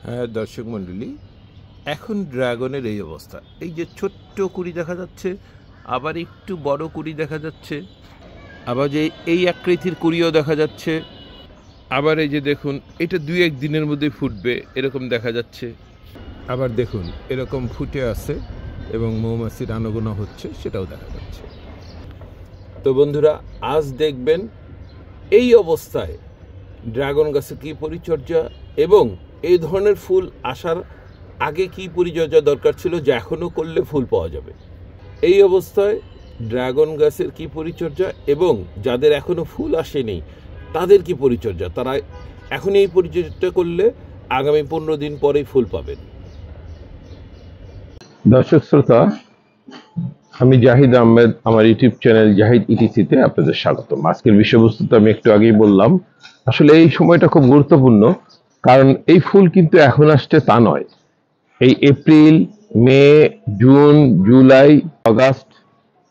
হ্যাঁ দর্শক মণ্ডলী, এখন ড্রাগনের এই অবস্থা। এই যে ছোট্ট কুড়ি দেখা যাচ্ছে, আবার একটু বড় কুড়ি দেখা যাচ্ছে, আবার যে এই আকৃতির কুড়িও দেখা যাচ্ছে, আবার এই যে দেখুন এটা 2-1 দিনের মধ্যে ফুটবে এরকম দেখা যাচ্ছে, আবার দেখুন এরকম ফুটে আছে এবং মৌমাছির আনাগোনা হচ্ছে সেটাও দেখা যাচ্ছে। তো বন্ধুরা, আজ দেখবেন এই অবস্থায় ড্রাগন গাছে কী পরিচর্যা এবং এই ধরনের ফুল আসার আগে কি পরিচর্যা দরকার ছিল যা এখনও করলে ফুল পাওয়া যাবে। এই অবস্থায় ড্রাগন গাছের কি পরিচর্যা এবং যাদের এখনও ফুল আসেনি তাদের কি পরিচর্যা, তারা এখন এই পরিচর্যা করলে আগামী 15 দিন পরেই ফুল পাবেন। দর্শক শ্রোতা, আমি জাহিদ আহমেদ, আমার ইউটিউব চ্যানেল জাহিদ ইটিসিতে আপনাদের স্বাগতম। আজকের বিষয়বস্তু তো আমি একটু আগেই বললাম। আসলে এই সময়টা খুব গুরুত্বপূর্ণ, কারণ এই ফুল কিন্তু এখন আসছে তা নয়। এই এপ্রিল, মে, জুন, জুলাই, আগস্ট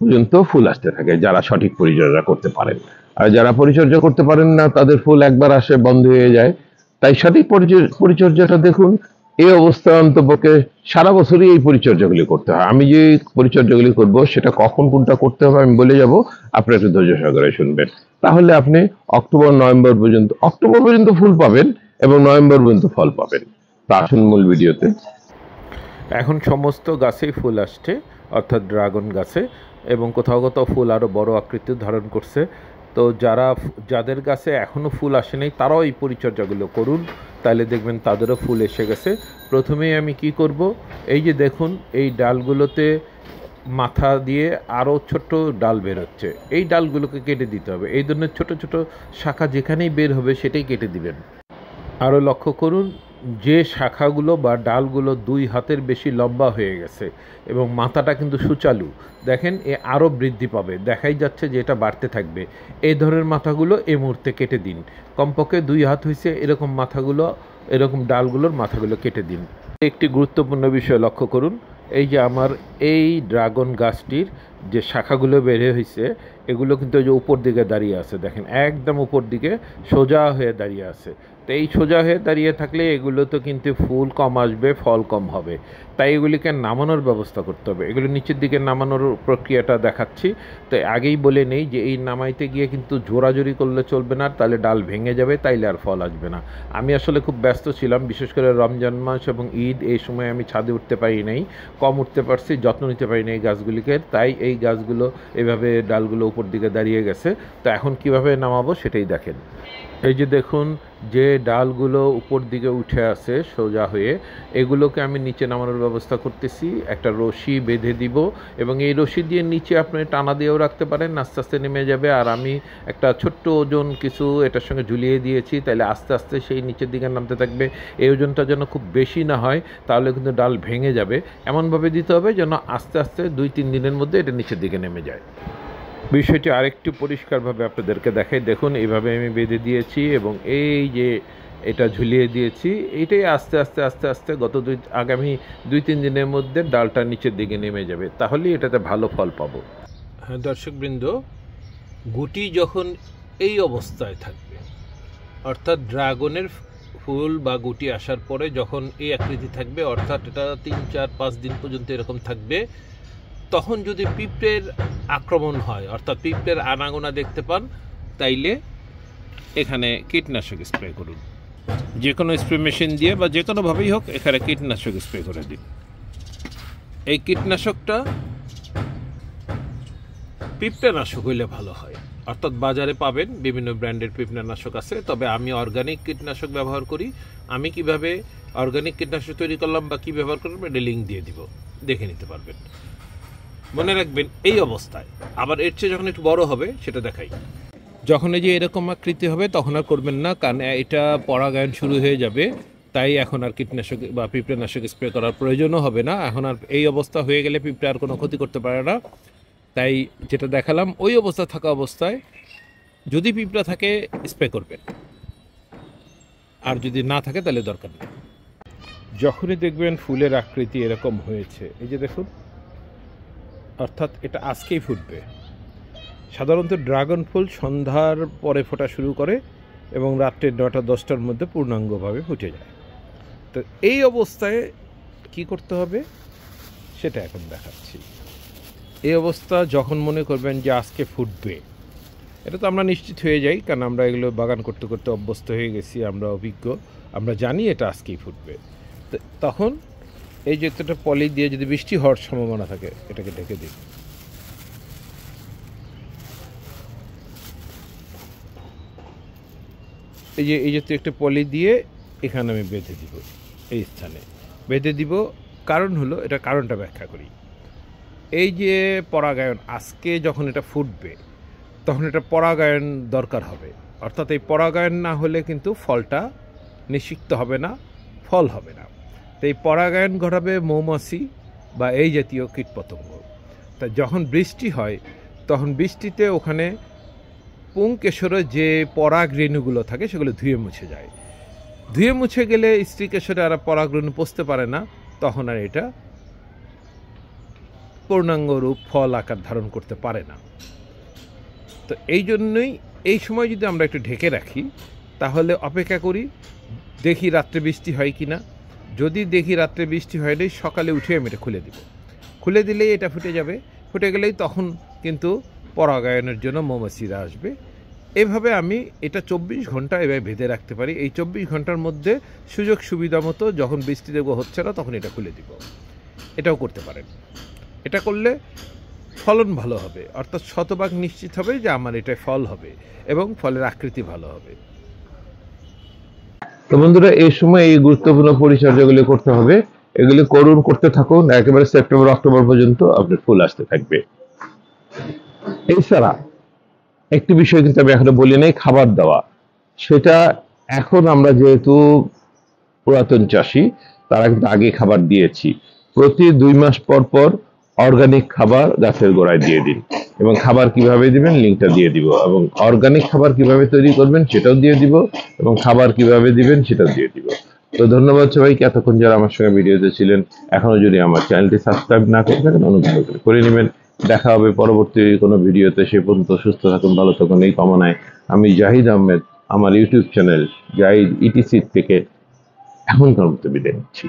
পর্যন্ত ফুল আসতে থাকে যারা সঠিক পরিচর্যা করতে পারেন। আর যারা পরিচর্যা করতে পারেন না তাদের ফুল একবার আসে বন্ধ হয়ে যায়। তাই সঠিক পরিচর্যাটা দেখুন। এই অবস্থায় অন্তপক্ষে সারা বছরই এই পরিচর্যাগুলি করতে হয়। আমি যে পরিচর্যাগুলি করব সেটা কখন কোনটা করতে হবে আমি বলে যাব, আপনি একটু ধৈর্য সহকারে শুনবেন। তাহলে আপনি অক্টোবর পর্যন্ত ফুল পাবেন এবং নভেম্বর পর্যন্ত ফল পাবেন। তা আসুন মূল ভিডিওতে। এখন সমস্ত গাছেই ফুল আসছে, অর্থাৎ ড্রাগন গাছে, এবং কোথাও কোথাও ফুল আরও বড় আকৃতি ধারণ করছে। তো যাদের গাছে এখনও ফুল আসেনি তারাও এই পরিচর্যাগুলো করুন, তাহলে দেখবেন তাদেরও ফুল এসে গেছে। প্রথমেই আমি কি করব, এই যে দেখুন এই ডালগুলোতে মাথা দিয়ে আরও ছোট্ট ডাল বের হচ্ছে, এই ডালগুলোকে কেটে দিতে হবে। এই ধরনের ছোট ছোট শাখা যেখানেই বের হবে সেটাই কেটে দিবেন। আরও লক্ষ্য করুন যে শাখাগুলো বা ডালগুলো 2 হাতের বেশি লম্বা হয়ে গেছে এবং মাথাটা কিন্তু সুচালু, দেখেন এ আরও বৃদ্ধি পাবে, দেখাই যাচ্ছে যে এটা বাড়তে থাকবে। এই ধরনের মাথাগুলো এই মুহূর্তে কেটে দিন। কমপক্ষে 2 হাত হয়েছে এরকম মাথাগুলো, এরকম ডালগুলোর মাথাগুলো কেটে দিন। একটি গুরুত্বপূর্ণ বিষয় লক্ষ্য করুন, এই যে আমার এই ড্রাগন গাছটির যে শাখাগুলো বের হয়েছে এগুলো কিন্তু ওই যে উপর দিকে দাঁড়িয়ে আছে, দেখেন একদম উপর দিকে সোজা হয়ে দাঁড়িয়ে আছে। তো এই সোজা হয়ে দাঁড়িয়ে থাকলে এগুলো তো কিন্তু ফুল কম আসবে, ফল কম হবে। তাই এগুলিকে নামানোর ব্যবস্থা করতে হবে। এগুলো নিচের দিকে নামানোর প্রক্রিয়াটা দেখাচ্ছি। তো আগেই বলে নেই যে এই নামাইতে গিয়ে কিন্তু জোরাজোরি করলে চলবে না, তাহলে ডাল ভেঙে যাবে, তাইলে আর ফল আসবে না। আমি আসলে খুব ব্যস্ত ছিলাম, বিশেষ করে রমজান মাস এবং ঈদ, এই সময় আমি ছাদে উঠতে পারি নাই, কম উঠতে পারছি, যত্ন নিতে পারি না এই গাছগুলিকে। তাই এই গাছগুলো এভাবে ডালগুলো উপর দিকে দাঁড়িয়ে গেছে। তো এখন কিভাবে নামাবো সেটাই দেখেন। এই যে দেখুন যে ডালগুলো উপর দিকে উঠে আসে সোজা হয়ে, এগুলোকে আমি নিচে নামানোর ব্যবস্থা করতেছি। একটা রশি বেঁধে দিব এবং এই রশি দিয়ে নিচে আপনি টানা দিয়েও রাখতে পারেন, আস্তে আস্তে নেমে যাবে। আর আমি একটা ছোট্ট ওজন কিছু এটার সঙ্গে ঝুলিয়ে দিয়েছি, তাহলে আস্তে আস্তে সেই নিচের দিকে নামতে থাকবে। এই ওজনটা যেন খুব বেশি না হয়, তাহলে কিন্তু ডাল ভেঙে যাবে। এমনভাবে দিতে হবে যেন আস্তে আস্তে 2-3 দিনের মধ্যে এটা নিচের দিকে নেমে যায়। বিষয়টি আরেকটু পরিষ্কারভাবে আপনাদেরকে দেখাই। দেখুন এইভাবে আমি বেঁধে দিয়েছি এবং এই যে এটা ঝুলিয়ে দিয়েছি, এইটাই আস্তে আস্তে আস্তে আস্তে আগামী 2-3 দিনের মধ্যে ডালটা নিচের দিকে নেমে যাবে, তাহলেই এটাতে ভালো ফল পাবো। হ্যাঁ দর্শকবৃন্দ, গুটি যখন এই অবস্থায় থাকবে, অর্থাৎ ড্রাগনের ফুল বা গুটি আসার পরে যখন এই আকৃতি থাকবে, অর্থাৎ এটা 3-4-5 দিন পর্যন্ত এরকম থাকবে, তখন যদি পিঁপড়ের আক্রমণ হয়, অর্থাৎ পিঁপড়ের আনাগোনা দেখতে পান, তাইলে এখানে কীটনাশক স্প্রে করুন। যে কোনো স্প্রে মেশিন দিয়ে বা যে কোনোভাবেই হোক এখানে কীটনাশক স্প্রে করে দিন। এই কীটনাশকটা পিঁপড়েনাশক হইলে ভালো হয়, অর্থাৎ বাজারে পাবেন বিভিন্ন ব্র্যান্ডের পিঁপড়েনাশক আছে, তবে আমি অর্গানিক কীটনাশক ব্যবহার করি। আমি কিভাবে অর্গানিক কীটনাশক তৈরি করলাম বা কী ব্যবহার করলাম এটা লিঙ্ক দিয়ে দিব, দেখে নিতে পারবেন। মনে রাখবেন এই অবস্থায়, আবার এর চেয়ে যখন একটু বড় হবে সেটা দেখাই। যখন এই যে এরকম আকৃতি হবে তখন আর করবেন না, কারণ এটা পরাগায়ন শুরু হয়ে যাবে। তাই এখন আর কীটনাশক বা পিঁপড়েনাশক স্প্রে করার প্রয়োজনও হবে না। এখন আর এই অবস্থা হয়ে গেলে পিঁপড়ে আর কোনো ক্ষতি করতে পারে না। তাই যেটা দেখালাম ওই অবস্থা থাকা অবস্থায় যদি পিঁপড়া থাকে স্প্রে করবেন, আর যদি না থাকে তাহলে দরকার নেই। যখনই দেখবেন ফুলের আকৃতি এরকম হয়েছে, এই যে দেখুন, অর্থাৎ এটা আজকেই ফুটবে। সাধারণত ড্রাগন ফুল সন্ধ্যার পরে ফোটা শুরু করে এবং রাত্রে 9টা-10টার মধ্যে পূর্ণাঙ্গভাবে ফুটে যায়। তো এই অবস্থায় কি করতে হবে সেটা এখন দেখাচ্ছি। এই অবস্থা যখন মনে করবেন যে আজকে ফুটবে, এটা তো আমরা নিশ্চিত হয়ে যাই, কারণ আমরা এগুলো বাগান করতে করতে অভ্যস্ত হয়ে গেছি, আমরা অভিজ্ঞ, আমরা জানি এটা আজকেই ফুটবে। তো তখন এই যে একটা পলি দিয়ে যদি বৃষ্টি হওয়ার সম্ভাবনা থাকে এটাকে ঢেকে দিই। এই যে একটা পলি দিয়ে এখানে আমি বেঁধে দিব, এই স্থানে বেঁধে দিব। কারণ হলো, এটা কারণটা ব্যাখ্যা করি। এই যে পরাগায়ন, আজকে যখন এটা ফুটবে তখন এটা পরাগায়ন দরকার হবে, অর্থাৎ এই পরাগায়ন না হলে কিন্তু ফলটা নিষিক্ত হবে না, ফল হবে না। তো এই পরাগায়ন ঘটাবে মৌমাছি বা এই জাতীয় কীটপতঙ্গ। তা যখন বৃষ্টি হয় তখন বৃষ্টিতে ওখানে পুংকেশরে যে পরাগ রেণুগুলো থাকে সেগুলো ধুয়ে মুছে যায়। ধুয়ে মুছে গেলে স্ত্রী কেশরে আর পরাগ রেণু পচতে পারে না, তখন আর এটা পূর্ণাঙ্গ রূপ ফল আকার ধারণ করতে পারে না। তো এই জন্যই এই সময় যদি আমরা একটু ঢেকে রাখি, তাহলে অপেক্ষা করি দেখি রাত্রে বৃষ্টি হয় কি না। যদি দেখি রাত্রে বৃষ্টি হয়নি, সকালে উঠে আমি এটা খুলে দিব। খুলে দিলেই এটা ফুটে যাবে। ফুটে গেলেই তখন কিন্তু পরাগায়নের জন্য মৌমাছিরা আসবে। এভাবে আমি এটা 24 ঘন্টা এভাবে বেঁধে রাখতে পারি। এই 24 ঘন্টার মধ্যে সুযোগ সুবিধা মতো যখন বৃষ্টি দেখব হচ্ছে না, তখন এটা খুলে দিব। এটাও করতে পারেন। এটা করলে ফলন ভালো হবে, অর্থাৎ শতভাগ নিশ্চিত হবে যে আমার এটা ফল হবে এবং ফলের আকৃতি ভালো হবে। তো বন্ধুরা, এই সময় এই গুরুত্বপূর্ণ পরিচর্যাগুলি করতে হবে। এগুলি করতে থাকুন, একেবারে সেপ্টেম্বর অক্টোবর পর্যন্ত আপনার ফুল আসতে থাকবে। এছাড়া একটি বিষয় কিন্তু আমি এখনো বলি নাই, খাবার দেওয়া। সেটা এখন আমরা যেহেতু পুরাতন চাষি, তারা কিন্তু আগে খাবার দিয়েছি। প্রতি 2 মাস পর পর অর্গানিক খাবার গাছের গোড়ায় দিয়ে দিন। এবং খাবার কিভাবে দিবেন লিঙ্কটা দিয়ে দিব, এবং অর্গানিক খাবার কিভাবে তৈরি করবেন সেটাও দিয়ে দিব, এবং খাবার কিভাবে দিবেন সেটাও দিয়ে দিব। তো ধন্যবাদ সবাইকে, এতক্ষণ যারা আমার সঙ্গে ভিডিওতে ছিলেন। এখনো যদি আমার চ্যানেলটি সাবস্ক্রাইব না করে থাকেন, অনুগ্রহ করে নেবেন। দেখা হবে পরবর্তী কোনো ভিডিওতে। সে পর্যন্ত সুস্থ থাকুন, ভালো থাকুন, এই কামনায় আমি জাহিদ আহমেদ আমার ইউটিউব চ্যানেল জাহিদ ইটিসি থেকে এখনকার মতো বিদায় নিচ্ছি।